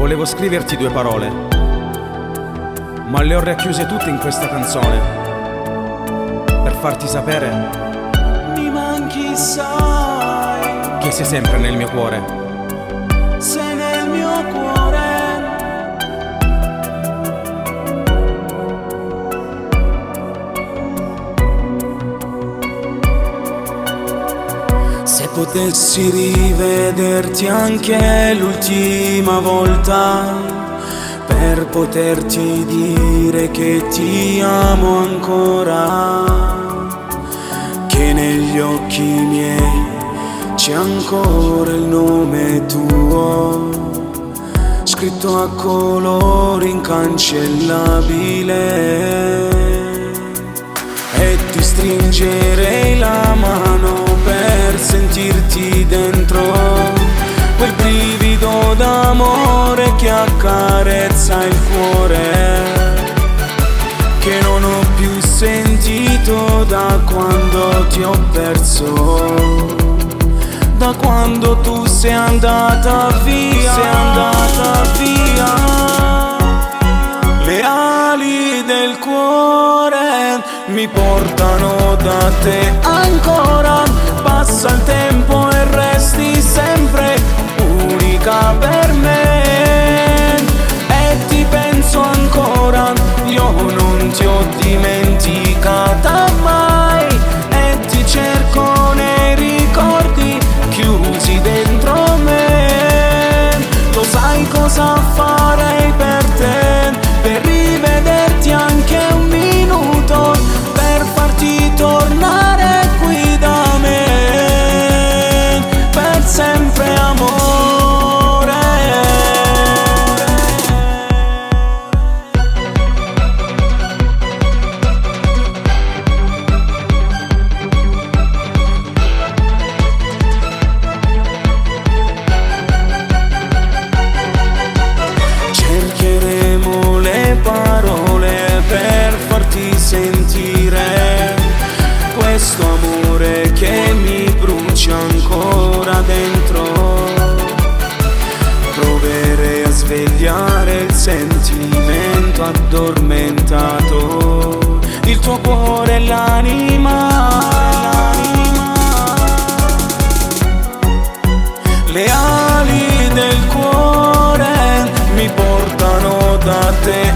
Volevo scriverti due parole, ma le ho racchiuse tutte in questa canzone, per farti sapere mi manchi, sai, che sei sempre nel mio cuore. sei nel mio cuore. Se potessi rivederti anche l'ultima volta, per poterti dire che ti amo ancora, che negli occhi miei c'è ancora il nome tuo, scritto a colori incancellabile, e ti stringerei la mano per sentirti dentro quel brivido d'amore che accarezza il cuore, che non ho più sentito da quando ti ho perso, da quando tu sei andata via, sei andata via. Le ali del cuore mi portano da te ancora, passa il tempo e resti sempre unica per me, e ti penso ancora, io non ti ho dimenticata mai, e ti cerco nei ricordi chiusi dentro me. Lo sai cosa farei per te, per rivederti anche un minuto, per farti tornare qui da me, per sempre amore. Cercheremo le parole per farti sentire questo amore che mi brucia ancora dentro. Proverei a svegliare il sentimento addormentato, il tuo cuore e l'anima. Le ali del cuore mi portano da te